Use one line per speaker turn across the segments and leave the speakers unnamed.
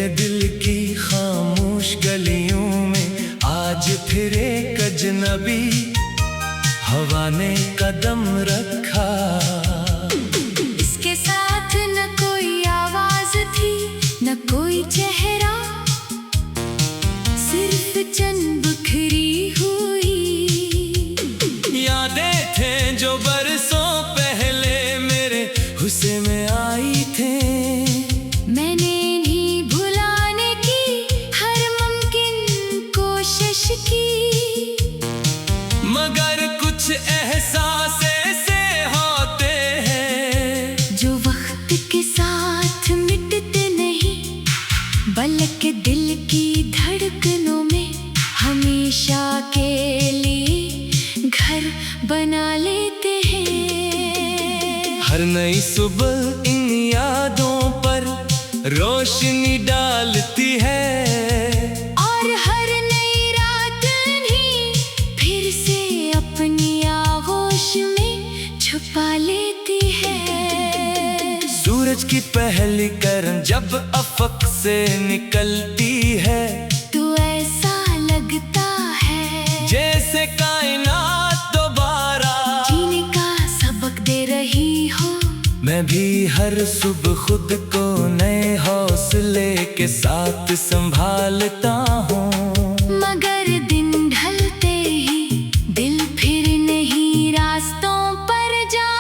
दिल की खामोश गलियों में आज फिर एक अजनबी हवा ने कदम रखा।
इसके साथ न कोई आवाज थी न कोई चेहरा, सिर्फ चंद बिखरी हुई
यादें थे जो बरसों पहले मेरे हुस्से में आई थे।
मैंने इन्हीं भुलाने की हर मुमकिन कोशिश की,
मगर कुछ एहसास ऐसे होते हैं
जो वक्त के साथ मिटते नहीं, बल्कि दिल की धड़कनों में हमेशा के लिए घर बना लेते हैं।
हर नई सुबह इन यादों पर रोशनी डालती है,
और हर नई रात इन्हीं फिर से अपनी आगोश में छुपा लेती है।
सूरज की पहली किरण जब अफक से निकलती है
तो ऐसा लगता है
जैसे कायनात दोबारा
जीने का सबक दे रही हो।
मैं भी हर सुबह खुद को नए हौसले के साथ संभालता हूँ,
मगर दिन ढलते ही दिल फिर नहीं रास्तों पर जा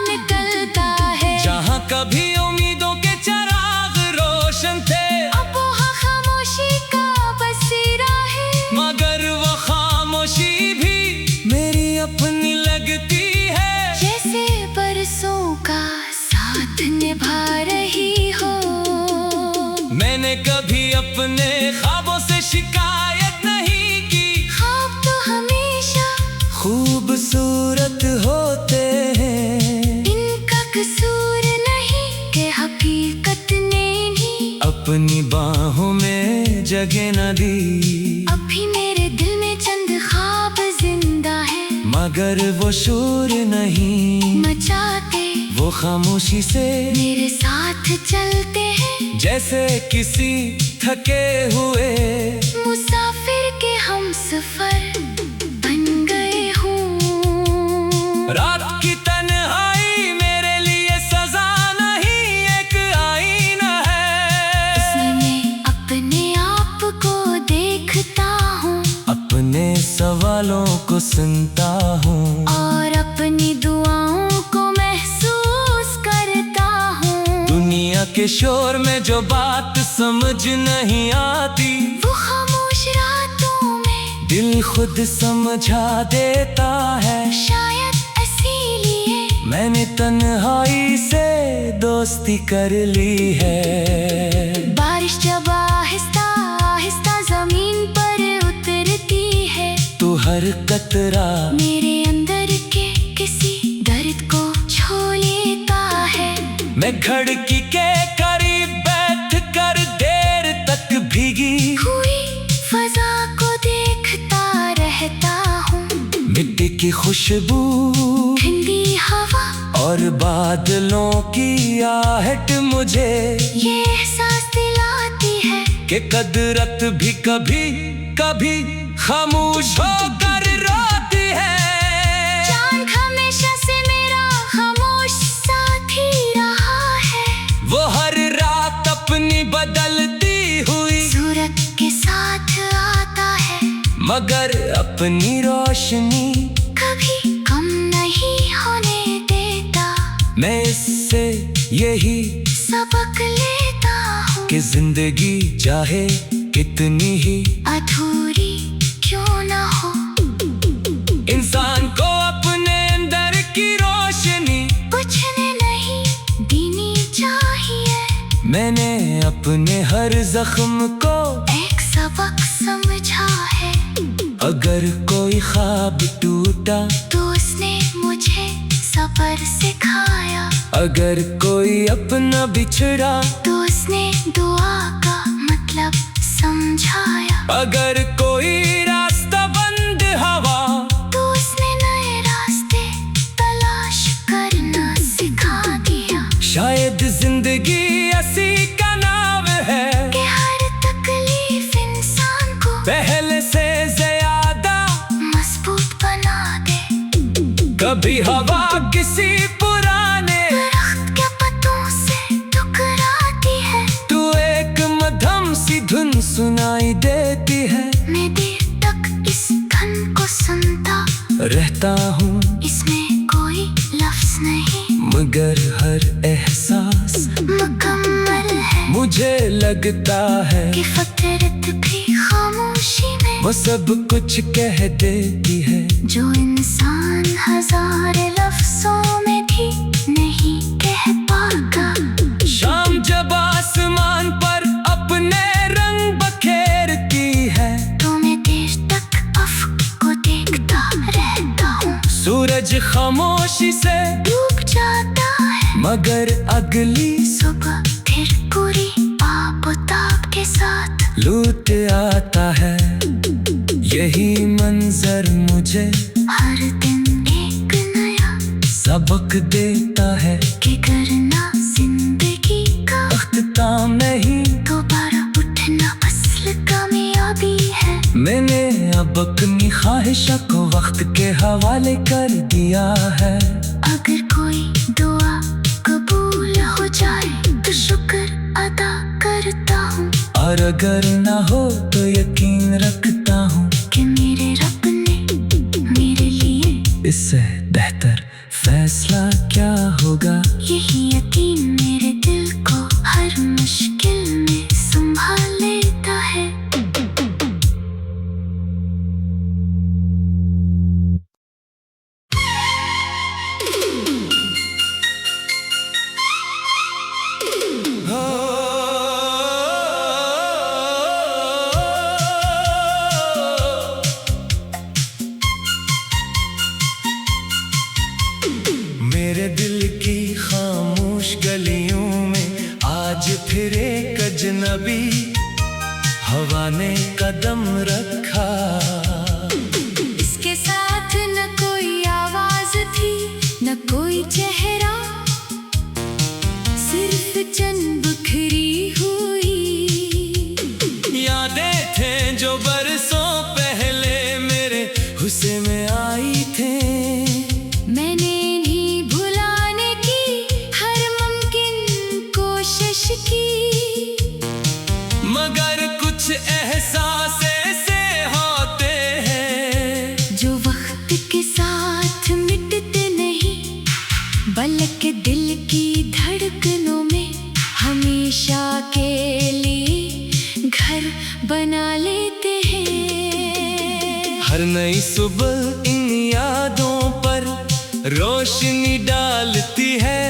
निकलता है।
जहाँ कभी उम्मीदों के चिराग रोशन थे
अब वहाँ खामोशी का बसेरा है,
मगर वो खामोशी भी मेरी अपनी लगती है।
जैसे बरसों का साथ निभा रही हो।
मैंने कभी अपने ख्वाबों से शिकायत नहीं की,
ख्वाब तो हमेशा
खूबसूरत होते हैं।
इनका कसूर नहीं कि हकीकत ने ही
अपनी बाहों में जगह न दी,
अभी मेरे दिल में चंद ख्वाब जिंदा है,
मगर वो शोर नहीं
मचाते
वो खामोशी से
मेरे साथ चलते हैं।
जैसे किसी थके हुए
मुसाफिर के हम सफर बन गए हूँ।
रात की तन्हाई मेरे लिए सजा नहीं एक आईना है,
इसमें मैं अपने आप को देखता हूँ,
अपने सवालों को सुनता हूँ,
और अपनी दुआओं को महसूस करता हूँ।
दुनिया के शोर में जो बात समझ नहीं आती
वो खामोश रातों में
दिल खुद समझा देता है।
शायद इसीलिए
मैंने तन्हाई से दोस्ती कर ली है।
बारिश जब आहिस्ता आहिस्ता जमीन पर उतरती है
तू हर कतरा
मेरे अंदर के किसी दर्द को छू लेता है।
मैं खिड़की के करीब बैठ कर देर तक भीगी
हुई फजा को देखता रहता हूँ,
मिट्टी की खुशबू
ठंडी हवा
और बादलों की आहट मुझे
ये एहसास दिलाती है
कि कदरत भी कभी कभी खामोश होकर रोती है।
चांद हमेशा से मेरा खामोश साथी रहा है,
वो हर रात अपनी बदलती हुई
सूरत के साथ आता है,
मगर अपनी रोशनी
कभी कम नहीं होने देता।
मैं इससे यही
सबक लेता हूँ
कि जिंदगी चाहे कितनी ही
अधूरी क्यों ना हो,
इंसान को अपने अंदर की रोशनी
बुझने नहीं देनी चाहिए।
मैंने अपने हर जख्म को
एक सबक समझा है,
अगर कोई ख्वाब टूटा
तो उसने मुझे सब्र सिखाया,
अगर कोई अपना बिछड़ा
तो उसने दुआ का मतलब समझाया,
अगर कोई रास्ता बंद हवा
तो उसने नए रास्ते तलाश करना सिखा दिया।
शायद जिंदगी ऐसी का नाम है
कि हर
पहले से ज्यादा
मजबूत बना दे।
कभी हवा किसी पुराने
दरख्त के पत्तों से टकराती है।
तू एक मध्यम सी धुन सुनाई देती है।
मैं देर तक इस धुन को सुनता
रहता हूँ,
इसमें कोई लफ्ज नहीं,
मगर हर एहसास
मुकम्मल है।
मुझे लगता है
कि फितरत भी खामोशी में
वो सब कुछ कह देती है,
जो इंसान हजार लफ्जों में भी नहीं कह पाता।
शाम जब आसमान पर अपने रंग बखेरती है,
तो मैं देर तक अफ्क को देखता रहता हूँ।
सूरज खामोशी से
डूब जाता है,
मगर अगली
सुबह फिर पूरी आबोताब के साथ
लूट आता है। यही मंजर मुझे
हर दिन एक नया
सबक देता है
कि करना जिंदगी का
अख्ताम नहीं,
दोबारा उठना असल कामयाबी है।
मैंने अब अपनी ख्वाहिशों को वक्त के हवाले कर दिया है।
अगर कोई दुआ कबूल हो जाए तो शुक्र अदा करता हूँ,
और अगर ना हो तो यकीन रखता हूँ
कि मेरे रब ने मेरे लिए
इससे बेहतर फैसला क्या होगा।
यही यकीन मेरे दिल को हर मुश्किल में संभाल लेता है।
मेरे दिल की खामोश गलियों में आज फिर एक अजनबी हवा ने कदम रखा।
इसके साथ न कोई आवाज थी, न कोई चेहरा, सिर्फ चंद बिखरी हुई
यादें थे जो बरसों पहले मेरे हुस्से में आई थे।
मैंने इन्हीं भुलाने की हर मुमकिन कोशिश की,
मगर कुछ एहसास ऐसे होते हैं
जो वक्त के साथ मिटते नहीं, बल्कि दिल की धड़कनों में हमेशा के लिए घर बना लेते हैं।
हर नई सुबह इन यादों पर रोशनी डालती है,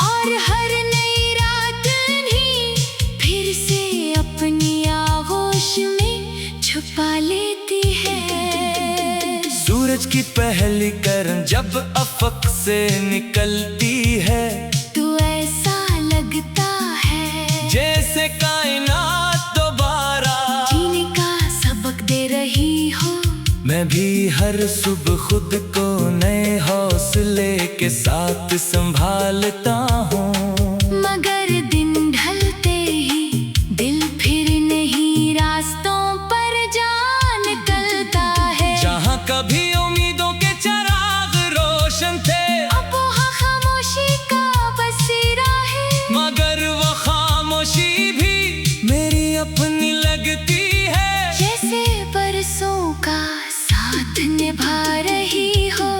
और हर नई रात ही फिर से अपनी आगोश में छुपा लेती है।
सूरज की पहली किरण जब अफक से निकलती है,
तो ऐसा लगता है
जैसे कायनात दोबारा
जीने का सबक दे रही हो।
मैं भी हर सुबह खुद को नए हौसले के साथ संभालता हूँ,
मगर दिन ढलते ही दिल फिर नहीं रास्तों पर जा निकलता है।
जहाँ कभी उम्मीदों के चिराग रोशन थे,
अब वहाँ खामोशी का बसेरा है,
मगर वो खामोशी भी मेरी अपनी लगती है।
जैसे बरसों का साथ निभा रही हो।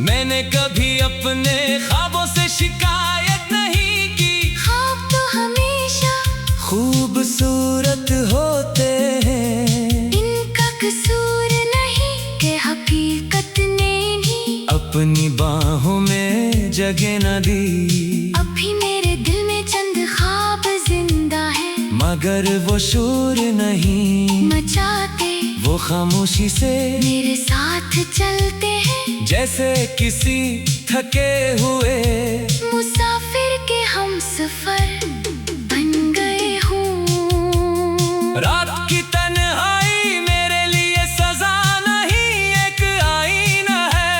मैंने कभी अपने ख्वाबों से शिकायत नहीं की,
ख्वाब तो हमेशा
खूबसूरत होते हैं।
इनका कसूर नहीं कि हकीकत ने ही
अपनी बाहों में जगह न दी।
अभी मेरे दिल में चंद ख्वाब जिंदा है,
मगर वो शोर नहीं
मचाते
वो खामोशी से
मेरे साथ चलते हैं।
जैसे किसी थके हुए
मुसाफिर के हम सफर बन गए हूँ।
रात की तन्हाई मेरे लिए सजा नहीं, एक आईना है।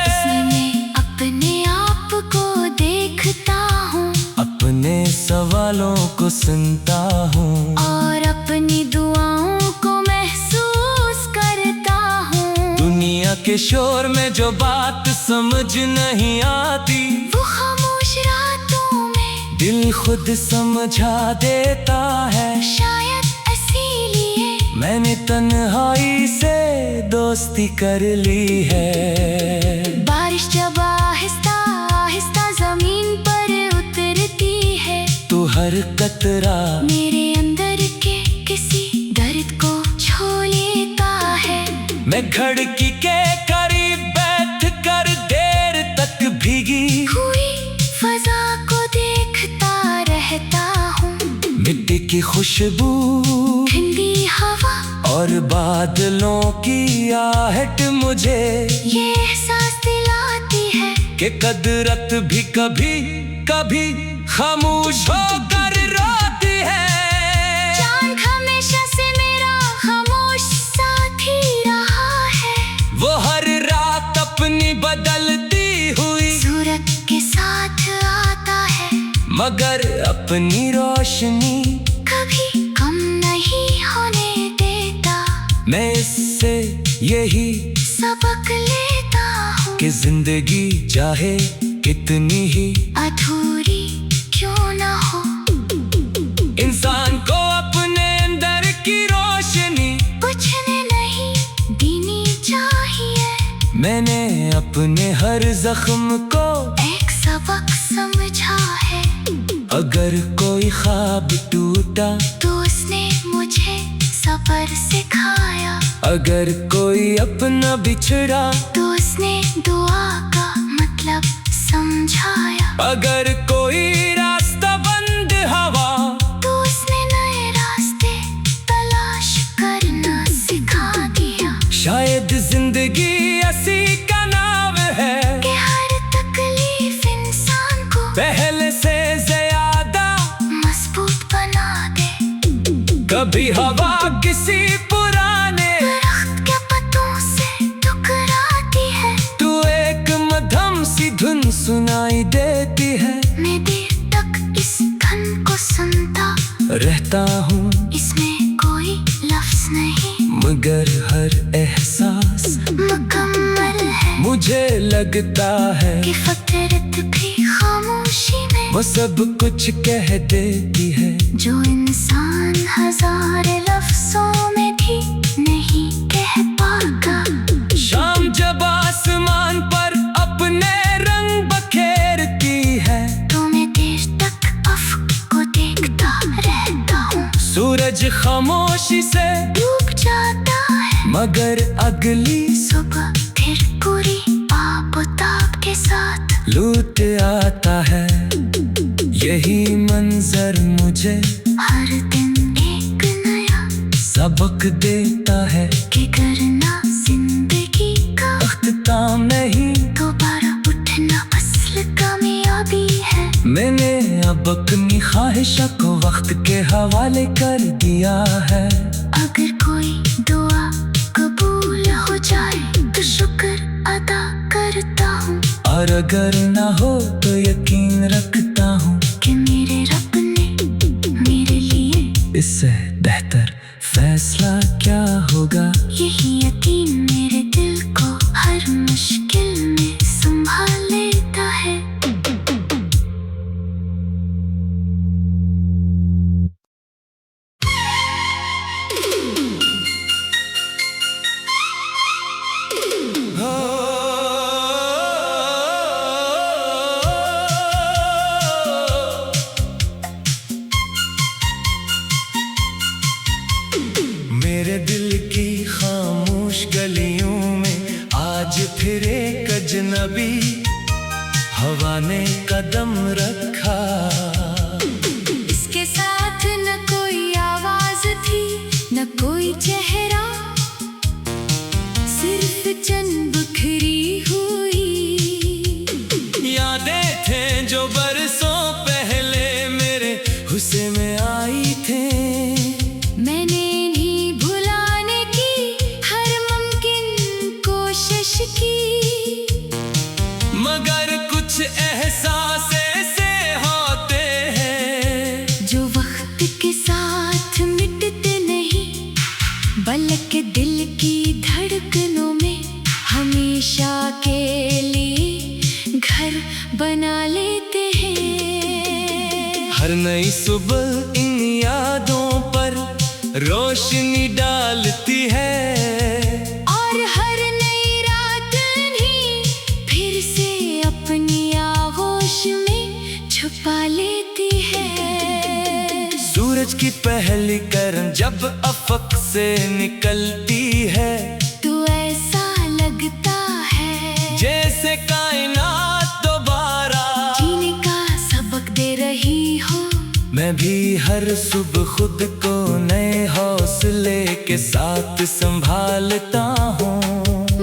इसमें मैं अपने आप को देखता हूँ,
अपने सवालों को सुनता हूँ,
और अपनी दुआओं
के शोर में जो बात समझ नहीं आती,
वो खामोश रातों में
दिल खुद समझा देता है।
शायद इसीलिए
मैंने तन्हाई से दोस्ती कर ली है।
बारिश जब आहिस्ता आहिस्ता जमीन पर उतरती है,
तो हर कतरा
मेरे अंदर के किसी दर्द को छू लेता है।
मैं खिड़की के करीब बैठ कर देर तक भीगी
हुई फजा को देखता रहता हूँ।
मिट्टी की खुशबू,
ठंडी हवा
और बादलों की आहट मुझे
ये एहसास दिलाती है
कि कदरत भी कभी कभी खामोश होकर रोती है।
चांद हमेशा से मेरा खामोश साथी रहा है।
वो हर रात अपनी बदलती हुई
सूरत के साथ आता है,
मगर अपनी रोशनी
कभी कम नहीं होने देता।
मैं इससे यही
सबक लेता हूँ
कि जिंदगी चाहे कितनी ही
अधूरी क्यों ना हो,
इंसान को अपने अंदर की रोशनी
बुझने नहीं देनी चाहिए।
मैंने अपने हर जख्म को
एक सबक समझा है।
अगर कोई ख्वाब टूटा
तो उसने मुझे सब्र सिखाया।
अगर कोई अपना बिछड़ा
तो उसने दुआ का मतलब समझाया।
अगर कोई रास्ता बंद हवा
तो उसने नए रास्ते तलाश करना सिखा दिया।
शायद जिंदगी ऐसी का नाम है
कि हर तकलीफ इंसान को
पहले से ज्यादा
मजबूत बना दे।
कभी हवा किसी पुराने
दरख्त के पत्तों से टकराती है,
तू एक मध्यम सी धुन सुनाई देती है।
मैं देर तक इस धन को सुनता
रहता हूँ
इसमें कोई लफ्ज नहीं,
मगर हर एहसास
मुकम्मल है।
मुझे लगता है
कि फितरत भी खामोशी में
वो सब कुछ कह देती है,
जो इंसान हजार लफ्जों में भी नहीं कह पाता।
शाम जब आसमान पर अपने रंग बखेरती है,
तो मैं देर तक अफ्क को देखता रहता हूँ।
सूरज खामोशी से
डूब जाता है,
मगर अगली
सुबह फिर पूरी आबोताब के साथ
लूट आता है। यही मंजर मुझे
हर दिन एक नया
सबक देता है
कि करना जिंदगी का
अख्ताम नहीं,
दोबारा उठना असल कामयाबी है।
मैंने अब अपनी ख्वाहिशों को वक्त के हवाले कर दिया है।
अगर कोई दुआ कबूल हो जाए तो शुक्र अदा करता हूँ,
और अगर ना हो तो यकीन रखता हूँ
कि मेरे रब ने मेरे लिए
इससे बेहतर फैसला क्या होगा।
यही यकीन मेरे दिल को हर मुश्किल में संभाल लेता है।
मेरे दिल की खामोश गलियों में आज फिर एक अजनबी हवा ने कदम रखा।
इसके साथ न कोई आवाज थी न कोई चेहरा, सिर्फ चंद बिखरी हुई
यादें थे जो बरसों पहले मेरे हुस्से में आई थे।
मैंने इन्हीं भुलाने की हर मुमकिन कोशिश की,
मगर कुछ एहसास ऐसे होते हैं
जो वक्त के साथ मिटते नहीं, बल्कि दिल की धड़कनों में हमें
हर नई सुबह इन यादों पर रोशनी डालती है,
और हर नई रात ही फिर से अपनी आगोश में छुपा लेती है।
सूरज की पहली किरण जब अफक से निकलती है,
तो ऐसा लगता है
जैसे कायनात दोबारा
जीने का सबक दे रही हो।
मैं भी हर सुबह खुद को नए हौसले के साथ संभालता हूँ।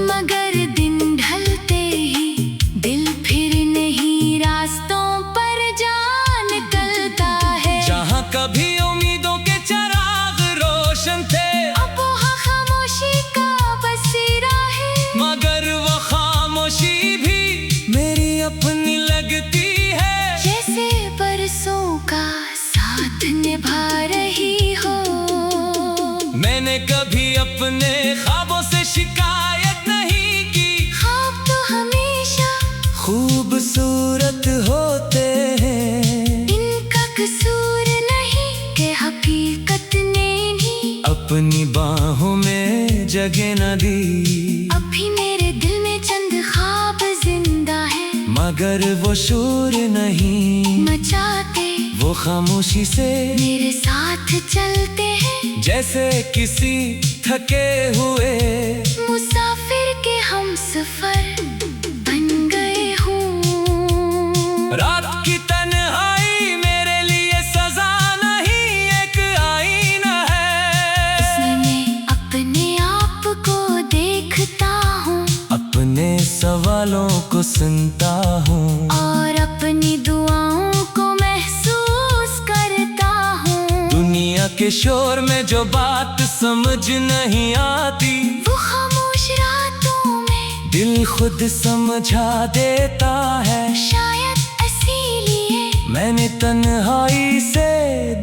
मगर दिन ढलते ही दिल फिर नहीं रास्तों पर जा निकलता है।
जहाँ कभी उम्मीदों के चिराग रोशन थे,
अब वहाँ खामोशी का बसेरा है।
मगर वो खामोशी भी मेरी अपनी लगती है,
जैसे बरसों का साथ निभा रही हो।
मैंने कभी अपने ख्वाबों से शिकायत नहीं की।
ख्वाब तो हमेशा
खूबसूरत होते हैं,
इनका कसूर नहीं कि हकीकत ने ही
अपनी बाहों में जगह न दी।
अभी मेरे दिल में चंद ख्वाब जिंदा है,
मगर वो शोर नहीं
मचाते
वो खामोशी से
मेरे साथ चलते हैं।
जैसे किसी थके हुए
मुसाफिर के हम सफर बन गए हूँ।
रात की तन्हाई मेरे लिए सजा नहीं, एक आईना है।
इसमें मैं अपने आप को देखता हूँ,
अपने सवालों को सुनता हूँ,
और अपनी दुआओं को महसूस करता हूँ।
दुनिया के शोर में जो बात समझ नहीं आती,
वो खामोश रातों में
दिल खुद समझा देता है।
शायद इसीलिए
मैंने तन्हाई से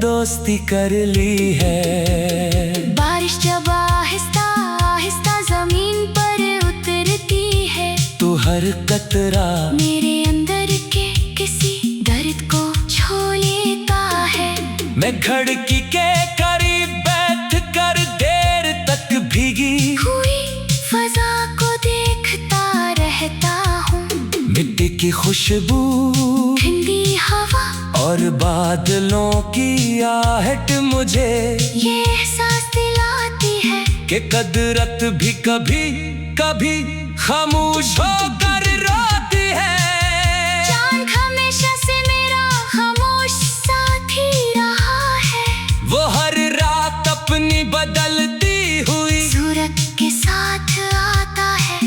दोस्ती कर ली है।
बारिश जब आहिस्ता आहिस्ता जमीन पर उतरती है,
तू हर कतरा
मेरे अंदर के किसी दर्द को छू लेता है।
मैं खिड़की के करीब बैठ कर देर तक भीगी
हुई फजा को देखता रहता हूँ।
मिट्टी की खुशबू
ठंडी हवा
और बादलों की आहट मुझे
ये एहसास दिलाती है
कि कुदरत भी कभी कभी खामोश होकर रोती है।
चांद हमेशा से मेरा खामोश साथी रहा है।
वो हर रात अपनी बदलती हुई
सूरज के साथ आता है,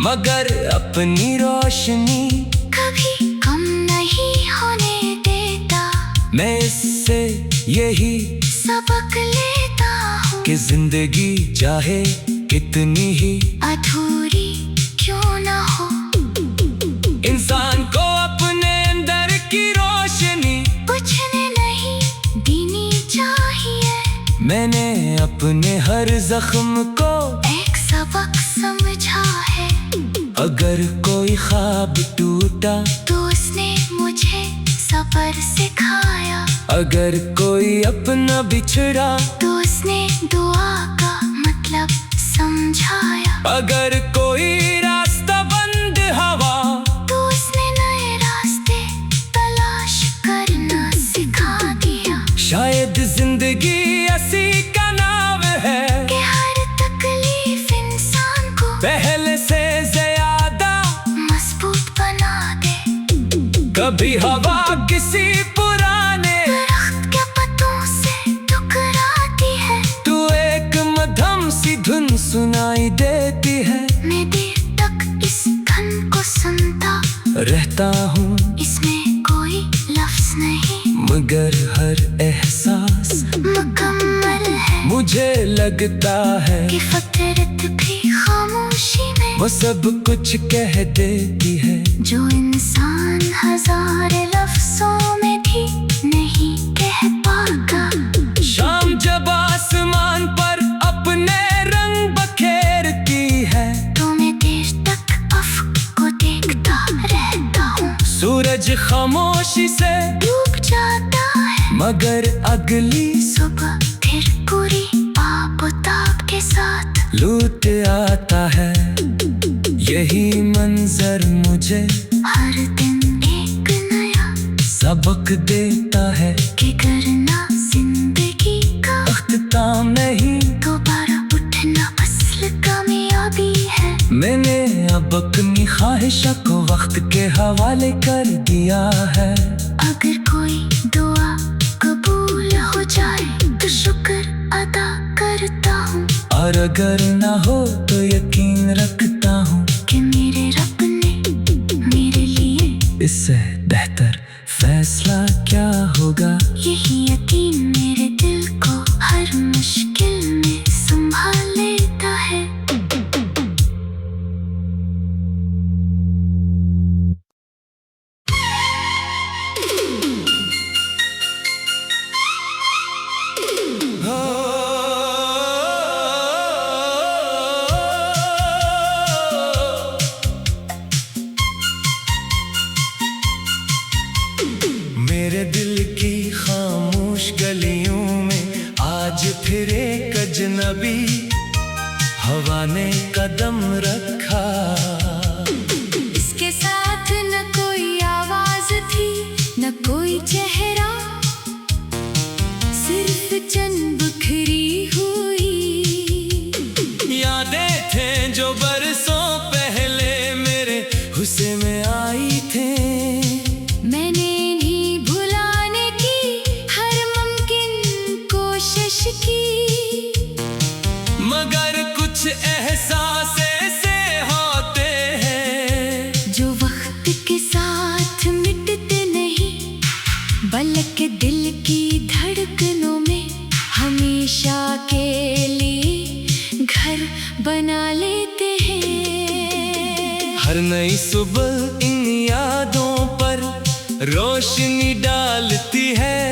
मगर अपनी रोशनी
कभी कम नहीं होने देता।
मैं इससे यही
सबक लेता हूँ
कि जिंदगी चाहे कितनी ही
अधूरी क्यों ना हो,
इंसान को अपने अंदर की रोशनी
बुझने नहीं देनी चाहिए।
मैंने अपने हर जख्म को
एक सबक समझा है,
अगर कोई ख्वाब टूटा
तो उसने मुझे सब्र सिखाया।
अगर कोई अपना बिछड़ा
तो उसने दुआ का मतलब समझाया।
अगर कोई रास्ता बंद हवा
तो उसने नए रास्ते तलाश करना सिखा दिया।
शायद जिंदगी ऐसी का नाम है
कि हर तकलीफ इंसान को
पहले से ज्यादा
मजबूत बना दे।
कभी हवा किसी पुराने
दरख्त के पत्तों से टकराती है,
तू एक मध्यम सी धुन सुनाई देती है।
मैं देर तक इस धन को सुनता
रहता हूँ
इसमें कोई लफ्ज नहीं,
मगर हर एहसास
मुकम्मल है।
मुझे लगता है
कि फितरत भी खामोशी में
वो सब कुछ कह देती है,
जो इंसान हजार लफ्जों में भी नहीं कह पाता।
शाम जब आसमान पर अपने रंग बखेरती है,
तो मैं देर तक अफ्क को देखता रहता हूँ।
सूरज खामोशी से
डूब जाता है,
मगर अगली
सुबह फिर पूरी आबोताब के साथ
लूट आता है यही मंजर मुझे
हर दिन एक नया
सबक देता है
कि करना जिंदगी का
अख्ताम नहीं,
दोबारा उठना असल कामयाबी है।
मैंने अब अपनी ख्वाहिशा को वक्त के हवाले कर दिया है।
अगर कोई दुआ कबूल हो जाए तो शुक्र अदा करता हूँ,
और अगर ना हो तो यकीन रखता हूँ
कि मेरे रब ने मेरे लिए
इससे बेहतर फैसला क्या होगा।
यही यकीन मेरे दिल को हर मुश्किल में संभाल लेता है।
मेरे दिल की खामोश गलियों में आज फिर एक अजनबी हवा ने कदम रखा।
इसके साथ न कोई आवाज थी न कोई चेहरा, सिर्फ चंद बिखरी हुई
यादें थे जो बरसों पहले मेरे हुस्से में आई थे।
मैंने इन्हीं भुलाने की हर मुमकिन कोशिश की,
मगर कुछ एहसास ऐसे होते हैं
जो वक्त के साथ मिटते नहीं, बल्कि दिल की धड़कनों में हमेशा के लिए घर बना लेते हैं।
हर नई सुबह इन यादों पर रोशनी डालती है,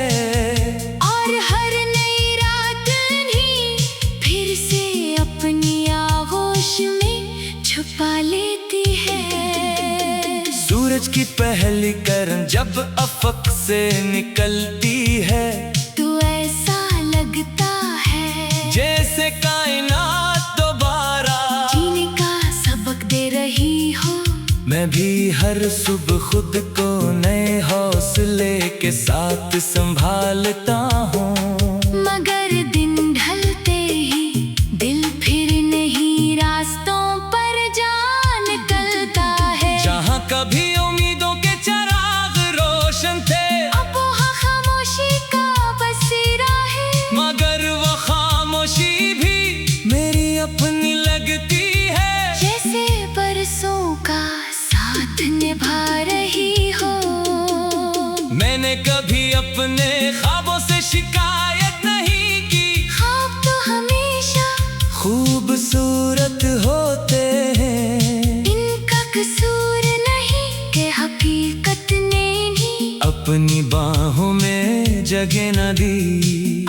और हर नई रात ही फिर से अपनी आगोश में छुपा लेती है।
सूरज की पहली किरण जब अफक से निकलती है
तो ऐसा लगता है
जैसे कायनात दोबारा
जीने का सबक दे रही हो।
मैं भी हर सुबह खुद को नए हौसले के साथ संभालता हूँ,
मगर दिन ढलते ही दिल फिर नहीं रास्तों पर जा निकलता है।
जहाँ कभी उम्मीदों के चिराग रोशन थे
अब वहाँ खामोशी का बसेरा है,
मगर वो खामोशी भी मेरी अपनी लगती है।
जैसे बरसों का साथ निभा रही हो।
मैंने कभी अपने ख्वाबों से शिकायत नहीं की,
ख्वाब तो हमेशा
खूबसूरत होते हैं।
इनका कसूर नहीं कि हकीकत ने ही
अपनी बाहों में जगह न दी,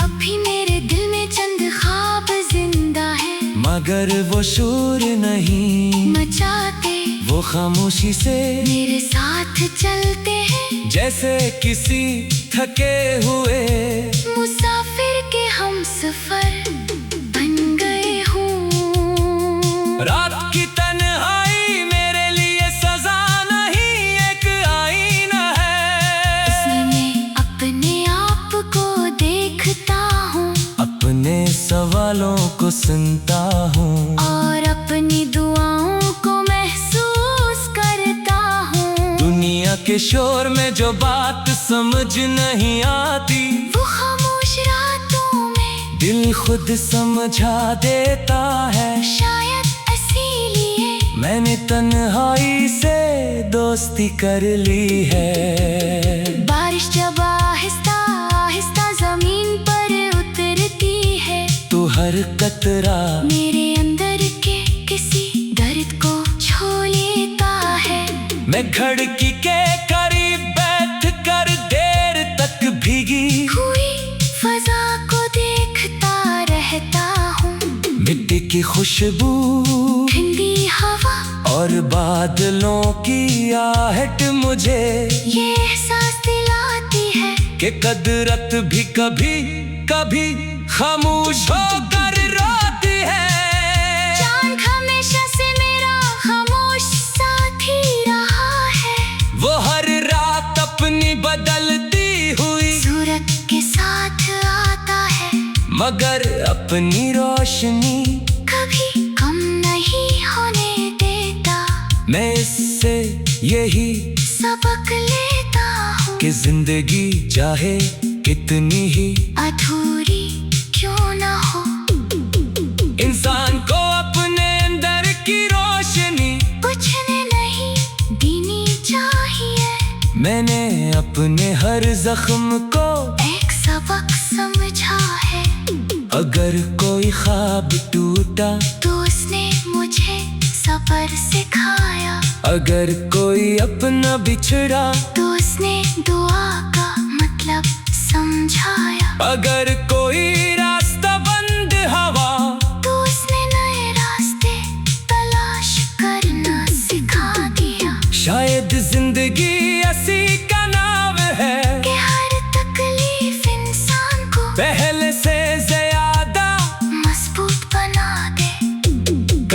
अभी मेरे दिल में चंद ख्वाब जिंदा है,
मगर वो शोर नहीं
मचाते
वो खामोशी से
मेरे साथ चलते हैं।
जैसे किसी थके हुए
मुसाफिर के हम सफर बन गए हूँ।
रात की तन्हाई मेरे लिए सजा नहीं एक आईना है।
इसमें मैं अपने आप को देखता हूँ,
अपने सवालों को सुनता हूँ,
और अपनी दुआओं को महसूस करता हूँ।
दुनिया के शोर में जो बात समझ नहीं आती
वो खामोश रातों में
दिल खुद समझा देता है।
शायद इसीलिए
मैंने तन्हाई से दोस्ती कर ली है।
बारिश जब आहिस्ता आहिस्ता जमीन पर उतरती है
तू हर कतरा
मेरे अंदर के किसी दर्द को छू लेता है।
मैं खिड़की के करीब बैठ कर देर तक भीगी
हुई फजा को देखता रहता हूँ,
मिट्टी की खुशबू
ठंडी हवा
और बादलों की आहट मुझे
ये एहसास दिलाती है
कि कदरत भी कभी कभी खामोश होकर रोती है।
चांद हमेशा से मेरा खामोश साथी रहा है।
वो हर रात अपनी बदलती हुई
सूरज के साथ आता है,
मगर अपनी रोशनी
कभी कम नहीं होने देता।
मैं इससे यही
सबक लेता हूँ
कि जिंदगी चाहे कितनी ही
अधूरी क्यों ना हो,
इंसान को अपने अंदर की रोशनी
बुझने नहीं देनी चाहिए।
मैंने अपने हर जख्म को
एक सबक समझा है।
अगर कोई ख्वाब टूटा
तो उसने मुझे सब्र सिखाया।
अगर कोई अपना बिछड़ा
तो उसने दुआ का मतलब समझाया।
अगर कोई रास्ता बंद हवा
तो उसने नए रास्ते तलाश करना सिखा दिया।
शायद जिंदगी ऐसी का नाम है
कि हर तकलीफ इंसान को
पहले से ज्यादा
मजबूत बना दे।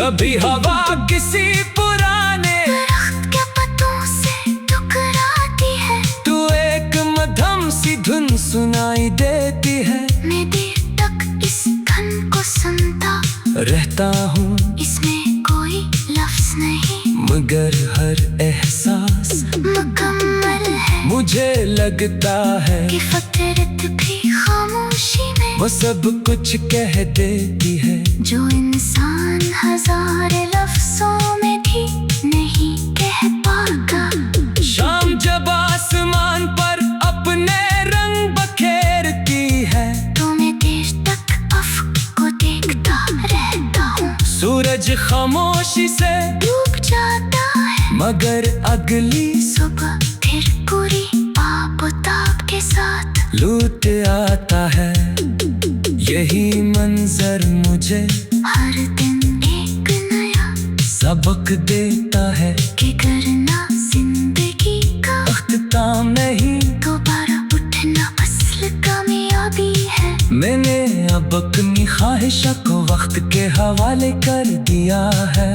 कभी हवा किसी पुराने
दरख्त के पत्तों से टकराती है,
तू एक मध्यम सी धुन सुनाई देती है।
मैं देर तक इस धन को सुनता
रहता हूँ
इसमें कोई लफ्ज नहीं,
मगर हर एहसास
मुकम्मल है।
मुझे लगता है
कि फितरत भी खामोशी में
वो सब कुछ कह देती है
जो इंसान हजार लफ्जों में भी नहीं कह पाता।
शाम जब आसमान पर अपने रंग बखेरती है
तो मैं देर तक अफ्क को देखता रहता हूँ।
सूरज खामोशी से
डूब जाता है,
मगर अगली
सुबह फिर पूरी आबोताब के साथ
लूट आता है। यही मंजर मुझे
हर दिन एक नया
सबक देता है
कि करना जिंदगी का
अख्ताम नहीं,
दोबारा उठना असल कामयाबी है।
मैंने अब अपनी ख्वाहिशों को वक्त के हवाले कर दिया है।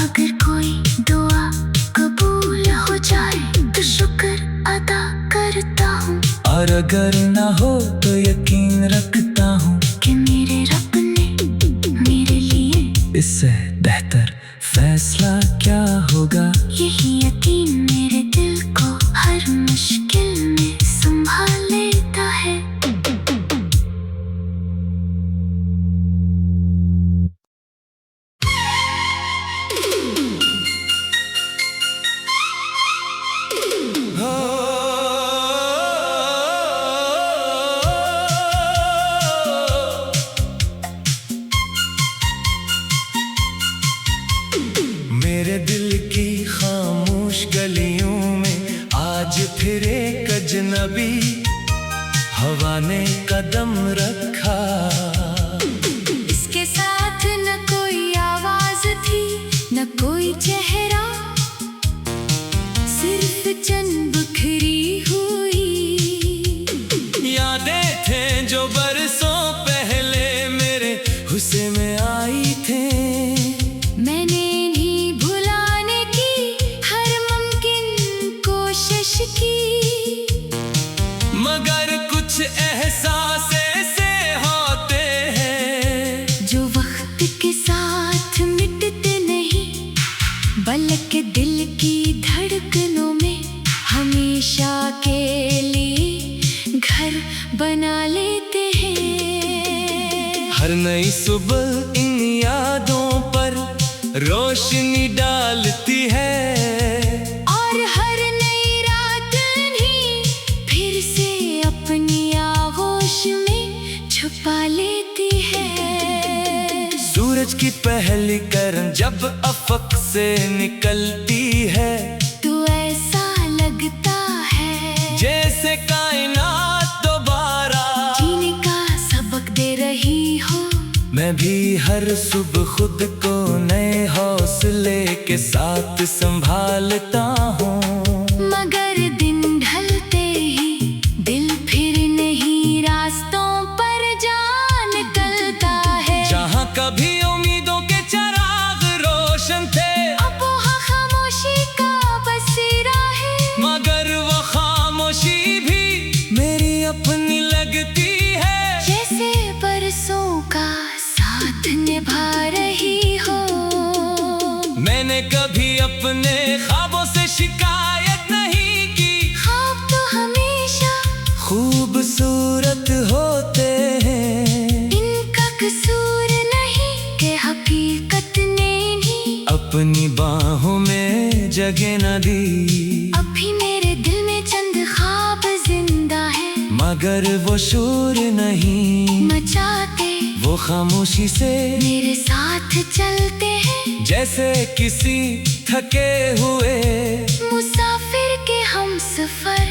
अगर कोई दुआ कबूल हो जाए तो शुक्र अदा करता हूँ,
और अगर ना हो तो यकीन रखता हूँ
कि मेरे रब ने मेरे लिए
इससे बेहतर फैसला क्या होगा।
यही यकीन मेरे दिल को हर मुश्किल में संभाल लेता है।
मेरे दिल की खामोश गलियों में आज फिर एक अजनबी हवा ने कदम रखा।
इसके साथ न कोई आवाज थी न कोई चेहरा, सिर्फ चंद बिखरी हुई
यादें थे जो बरसों पहले मेरे हुस्से में आई थी।
मैंने इन्हीं भुलाने की हर मुमकिन कोशिश की,
मगर कुछ एहसास ऐसे होते हैं
जो वक्त के साथ मिटते नहीं, बल्कि दिल की धड़कनों में हमेशा के लिए घर बना लेते हैं।
हर नई सुबह इन यादों पर रोशनी डालती है,
और हर नई रात ही फिर से अपनी आगोश में छुपा लेती है।
सूरज की पहली किरण जब अफक से निकलती है
तो ऐसा लगता है
जैसे कायनात दोबारा
जीने का सबक दे रही हो।
मैं भी हर सुबह खुद को नए हौसले के साथ संभालता हूँ,
मगर दिन ढलते ही दिल फिर
सुहानी लगती है,
जैसे बरसों का साथ निभा रही हो।
मैंने कभी अपने ख्वाबों से शिकायत नहीं की,
ख्वाब तो हमेशा
खूबसूरत होते हैं।
इनका कसूर नहीं कि हकीकत ने ही
अपनी बाहों में जगह न दी,
अभी मेरे दिल में चंद ख्वाब जिंदा है,
मगर वो शोर नहीं
मचाते
वो खामोशी से
मेरे साथ चलते हैं।
जैसे किसी थके हुए
मुसाफिर के हम सफर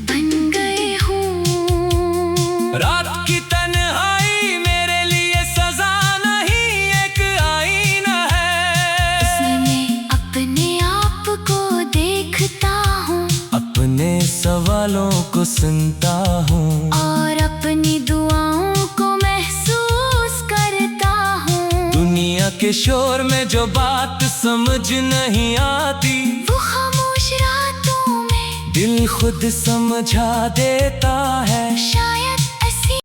बन गए हूँ।
रात की तन्हाई मेरे लिए सजा नहीं, एक आईना है।
इसमें मैं अपने आप को देखता हूँ
अपने सवालों को सुनता हूँ,
और अपनी दुआओं को महसूस करता हूँ।
दुनिया के शोर में जो बात समझ नहीं आती,
वो खामोश रातों में
दिल खुद समझा देता है।